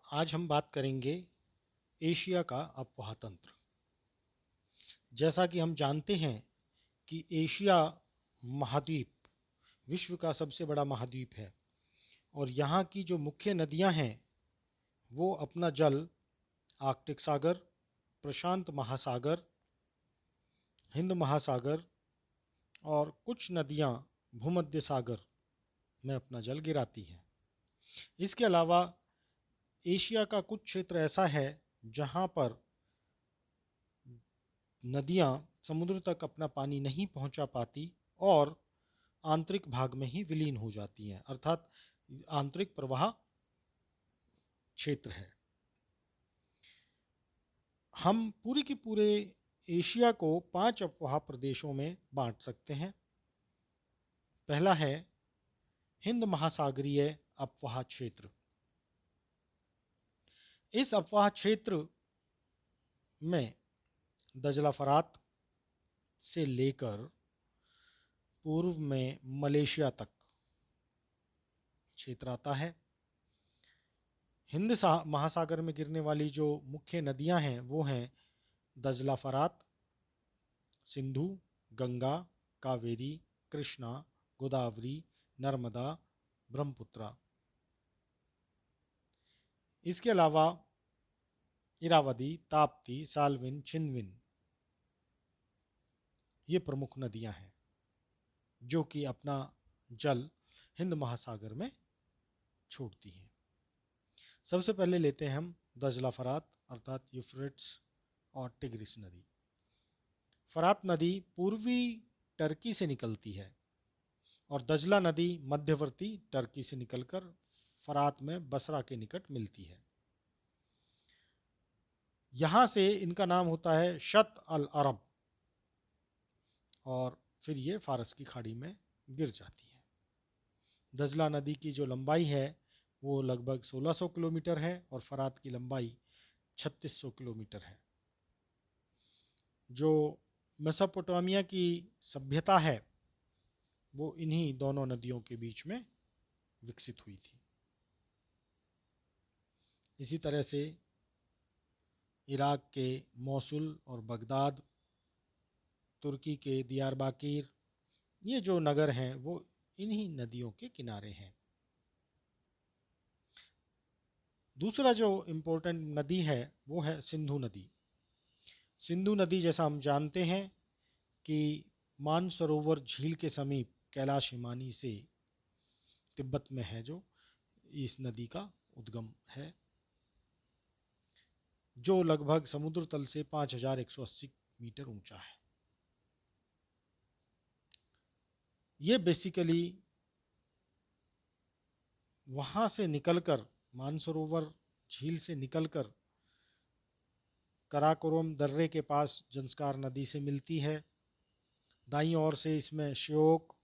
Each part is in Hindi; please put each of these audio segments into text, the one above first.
आज हम बात करेंगे एशिया का अफवाह तंत्र। जैसा कि हम जानते हैं कि एशिया महाद्वीप विश्व का सबसे बड़ा महाद्वीप है और यहाँ की जो मुख्य नदियाँ हैं वो अपना जल आर्कटिक सागर, प्रशांत महासागर, हिंद महासागर और कुछ नदियाँ भूमध्य सागर में अपना जल गिराती हैं। इसके अलावा एशिया का कुछ क्षेत्र ऐसा है जहाँ पर नदियाँ समुद्र तक अपना पानी नहीं पहुँचा पाती और आंतरिक भाग में ही विलीन हो जाती हैं, अर्थात आंतरिक प्रवाह क्षेत्र है। हम पूरे के पूरे एशिया को 5 अफवाह प्रदेशों में बांट सकते हैं। पहला है हिंद महासागरीय अफवाह क्षेत्र। इस अफवाह क्षेत्र में दजला फरात से लेकर पूर्व में मलेशिया तक क्षेत्र आता है। हिंद महासागर में गिरने वाली जो मुख्य नदियां हैं वो हैं दजला फरात, सिंधु, गंगा, कावेरी, कृष्णा, गोदावरी, नर्मदा, ब्रह्मपुत्रा। इसके अलावा इरावदी, ताप्ती, साल्विन, छिंदविन ये प्रमुख नदियां हैं जो कि अपना जल हिंद महासागर में छोड़ती हैं। सबसे पहले लेते हैं हम दजला फरात अर्थात यूफ्रेट्स और टिग्रिस नदी। फरात नदी पूर्वी टर्की से निकलती है और दजला नदी मध्यवर्ती टर्की से निकलकर फरात में बसरा के निकट मिलती है। यहाँ से इनका नाम होता है शत अल अरब और फिर ये फारस की खाड़ी में गिर जाती है। दजला नदी की जो लंबाई है वो लगभग 1600 किलोमीटर है और फरात की लंबाई 3600 किलोमीटर है। जो मेसोपोटामिया की सभ्यता है वो इन्हीं दोनों नदियों के बीच में विकसित हुई थी। इसी तरह से इराक के मौसुल और बगदाद, तुर्की के दियारबाकिर, ये जो नगर हैं वो इन्हीं नदियों के किनारे हैं। दूसरा जो इम्पोर्टेंट नदी है वो है सिंधु नदी। सिंधु नदी जैसा हम जानते हैं कि मानसरोवर झील के समीप कैलाश हिमानी से तिब्बत में है जो इस नदी का उद्गम है, जो लगभग समुद्र तल से 5180 मीटर ऊंचा है। ये बेसिकली वहाँ से निकलकर मानसरोवर झील से निकलकर कराकोरम दर्रे के पास जंस्कार नदी से मिलती है। दाईं ओर से इसमें श्योक,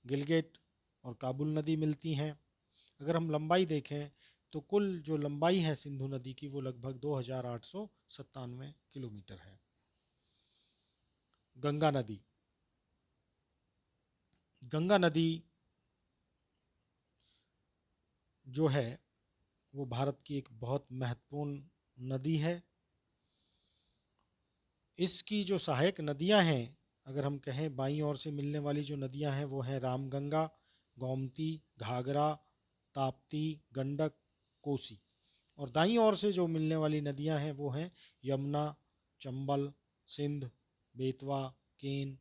गिलगित और काबुल नदी मिलती हैं। अगर हम लंबाई देखें तो कुल जो लंबाई है सिंधु नदी की वो लगभग 2897 किलोमीटर है। गंगा नदी। गंगा नदी जो है वो भारत की एक बहुत महत्वपूर्ण नदी है। इसकी जो सहायक नदियां हैं, अगर हम कहें बाईं ओर से मिलने वाली जो नदियां हैं वो हैं रामगंगा, गोमती, घाघरा, ताप्ती, गंडक, कोसी। और दाईं ओर से जो मिलने वाली नदियां हैं वो हैं यमुना, चंबल, सिंध, बेतवा, केन,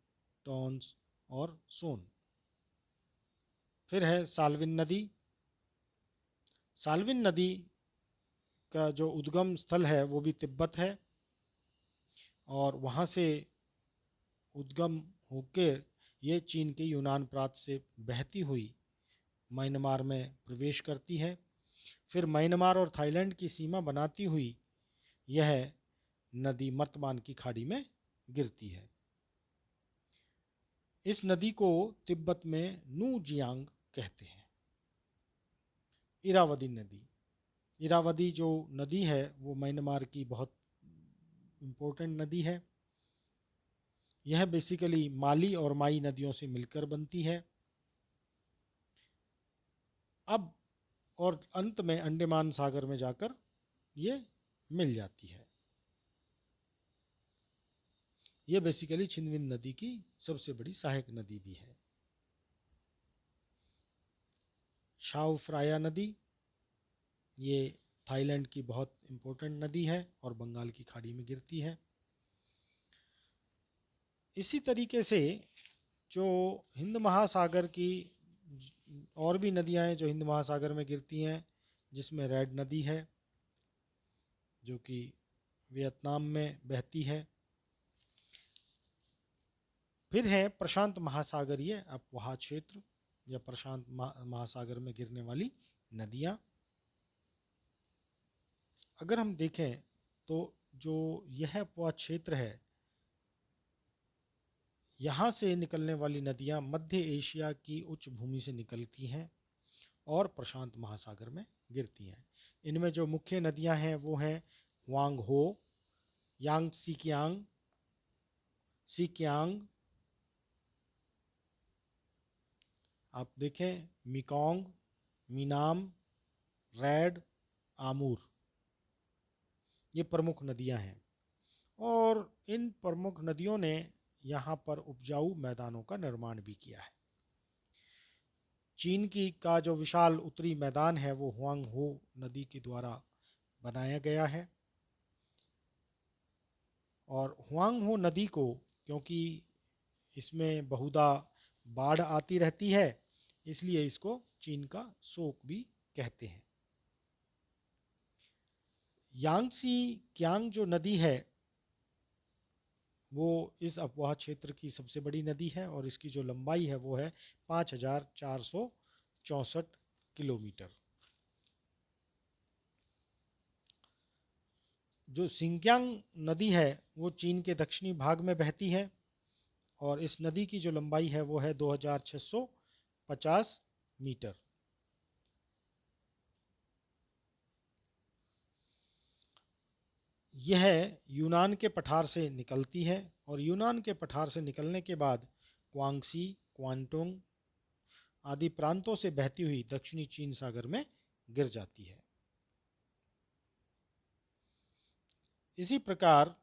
टोंस और सोन। फिर है साल्विन नदी। साल्विन नदी का जो उद्गम स्थल है वो भी तिब्बत है और वहाँ से उद्गम होकर ये चीन के यूनान प्रांत से बहती हुई म्यांमार में प्रवेश करती है। फिर म्यांमार और थाईलैंड की सीमा बनाती हुई यह नदी मर्तमान की खाड़ी में गिरती है। इस नदी को तिब्बत में नूजियांग कहते हैं। इरावदी नदी। इरावदी जो नदी है वो म्यांमार की बहुत इम्पोर्टेंट नदी है। यह बेसिकली माली और माई नदियों से मिलकर बनती है। अब और अंत में अंडमान सागर में जाकर ये मिल जाती है। ये बेसिकली छिनविन नदी की सबसे बड़ी सहायक नदी भी है। शाओ फ्राया नदी, ये थाईलैंड की बहुत इम्पोर्टेंट नदी है और बंगाल की खाड़ी में गिरती है। इसी तरीके से जो हिंद महासागर की और भी नदियां हैं जो हिंद महासागर में गिरती हैं, जिसमें रेड नदी है जो कि वियतनाम में बहती है। फिर है प्रशांत महासागरीय अपवाह क्षेत्र या प्रशांत महासागर में गिरने वाली नदियां। अगर हम देखें तो जो यह अपवाह क्षेत्र है, यहाँ से निकलने वाली नदियां मध्य एशिया की उच्च भूमि से निकलती हैं और प्रशांत महासागर में गिरती हैं। इनमें जो मुख्य नदियां हैं वो हैं वांग हो, यांग सीकियांग, सीकियांग, आप देखें मिकोंग, मीनाम, रैड, आमूर, ये प्रमुख नदियां हैं। और इन प्रमुख नदियों ने यहाँ पर उपजाऊ मैदानों का निर्माण भी किया है। चीन की का जो विशाल उत्तरी मैदान है वो हुआंग हो नदी के द्वारा बनाया गया है। और हुआंग हो नदी को, क्योंकि इसमें बहुधा बाढ़ आती रहती है, इसलिए इसको चीन का शोक भी कहते हैं। यांगसी क्यांग जो नदी है वो इस अपवाह क्षेत्र की सबसे बड़ी नदी है और इसकी जो लंबाई है वो है 5464 किलोमीटर। जो सिंकियांग नदी है वो चीन के दक्षिणी भाग में बहती है और इस नदी की जो लंबाई है वो है 2650 मीटर। यह यूनान के पठार से निकलती है और यूनान के पठार से निकलने के बाद क्वांगसी, क्वांटोंग आदि प्रांतों से बहती हुई दक्षिणी चीन सागर में गिर जाती है। इसी प्रकार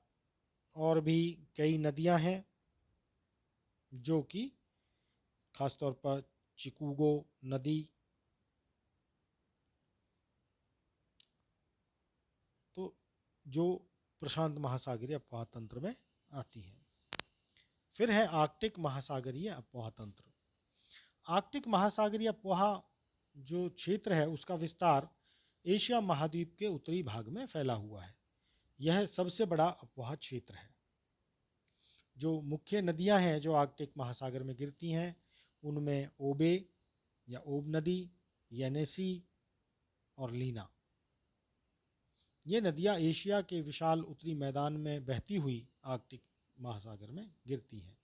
और भी कई नदियां हैं जो कि खासतौर पर चिकुगो नदी, तो जो प्रशांत महासागरीय अपवाह तंत्र में आती है। फिर है आर्कटिक महासागरीय अपवाह तंत्र। आर्कटिक महासागरीय अपवाह जो क्षेत्र है उसका विस्तार एशिया महाद्वीप के उत्तरी भाग में फैला हुआ है। यह सबसे बड़ा अपवाह क्षेत्र है। जो मुख्य नदियां हैं जो आर्कटिक महासागर में गिरती हैं उनमें ओबे या ओब नदी, येनेसी और लीना, ये नदियां एशिया के विशाल उत्तरी मैदान में बहती हुई आर्कटिक महासागर में गिरती हैं।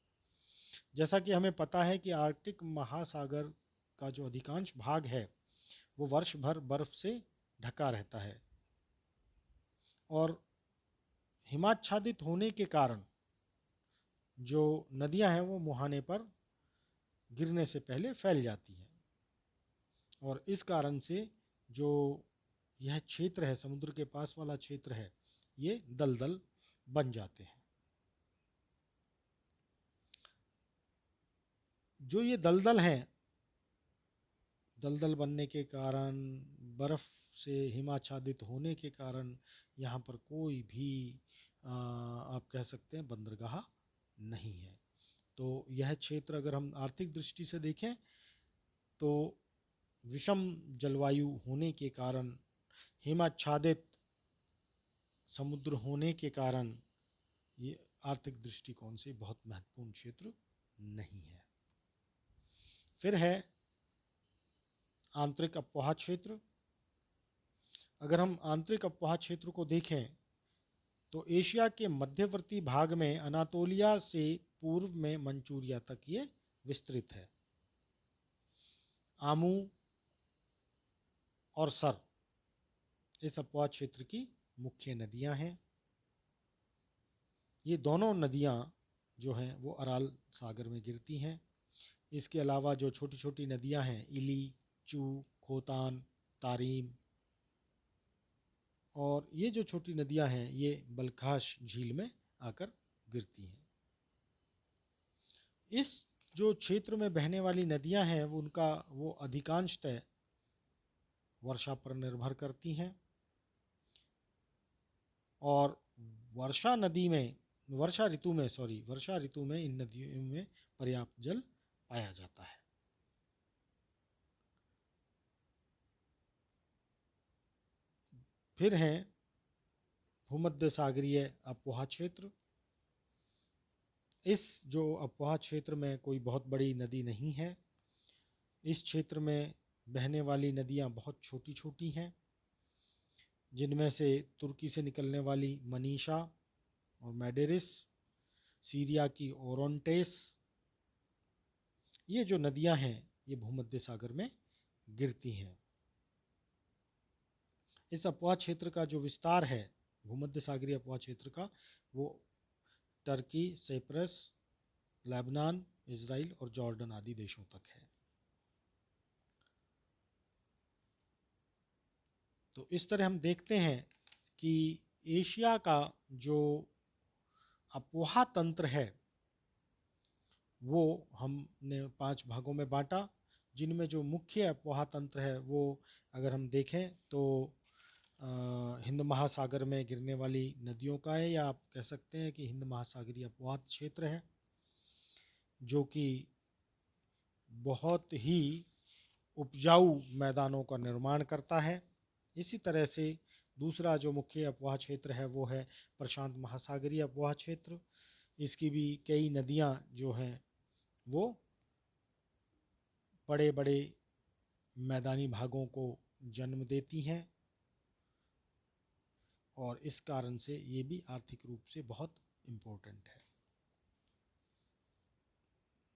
जैसा कि हमें पता है कि आर्कटिक महासागर का जो अधिकांश भाग है वो वर्ष भर बर्फ से ढका रहता है और हिमाच्छादित होने के कारण जो नदियां हैं वो मुहाने पर गिरने से पहले फैल जाती हैं और इस कारण से जो यह क्षेत्र है, समुद्र के पास वाला क्षेत्र है, ये दलदल बन जाते हैं। जो ये दलदल हैं, दलदल बनने के कारण, बर्फ से हिमाच्छादित होने के कारण यहाँ पर कोई भी आप कह सकते हैं बंदरगाह नहीं है। तो यह क्षेत्र अगर हम आर्थिक दृष्टि से देखें तो विषम जलवायु होने के कारण, हिमाच्छादित समुद्र होने के कारण ये आर्थिक दृष्टिकोण से बहुत महत्वपूर्ण क्षेत्र नहीं है। फिर है आंतरिक अपवाह क्षेत्र। अगर हम आंतरिक अपवाह क्षेत्र को देखें तो एशिया के मध्यवर्ती भाग में अनातोलिया से पूर्व में मंचूरिया तक ये विस्तृत है। आमू और सर इस अपवाह क्षेत्र की मुख्य नदियां हैं। ये दोनों नदियां जो हैं वो अराल सागर में गिरती हैं। इसके अलावा जो छोटी छोटी नदियां हैं, इली, चू, खोतान, तारीम और ये जो छोटी नदियां हैं ये बलखाश झील में आकर गिरती हैं। इस जो क्षेत्र में बहने वाली नदियां हैं उनका वो अधिकांशतः वर्षा पर निर्भर करती हैं और वर्षा ऋतु में इन नदियों में पर्याप्त जल पाया जाता है। फिर हैं भूमध्य सागरीय अपवाह क्षेत्र। इस जो अपवाह क्षेत्र में कोई बहुत बड़ी नदी नहीं है। इस क्षेत्र में बहने वाली नदियां बहुत छोटी छोटी हैं, जिनमें से तुर्की से निकलने वाली मनीषा और मैडेरिस, सीरिया की ओरोन्टेस, ये जो नदियां हैं ये भूमध्य सागर में गिरती हैं। इस अपवाह क्षेत्र का जो विस्तार है भूमध्य सागरीय अपवाह क्षेत्र का, वो टर्की, साइप्रस, लेबनान, इजराइल और जॉर्डन आदि देशों तक है। तो इस तरह हम देखते हैं कि एशिया का जो अपवाह तंत्र है वो हमने 5 भागों में बांटा, जिनमें जो मुख्य अपवाह तंत्र है वो अगर हम देखें तो हिंद महासागर में गिरने वाली नदियों का है, या आप कह सकते हैं कि हिंद महासागरीय अपवाह क्षेत्र है, जो कि बहुत ही उपजाऊ मैदानों का निर्माण करता है। इसी तरह से दूसरा जो मुख्य अपवाह क्षेत्र है वो है प्रशांत महासागरीय अपवाह क्षेत्र। इसकी भी कई नदियां जो हैं वो बड़े बड़े मैदानी भागों को जन्म देती हैं और इस कारण से ये भी आर्थिक रूप से बहुत इम्पोर्टेंट है।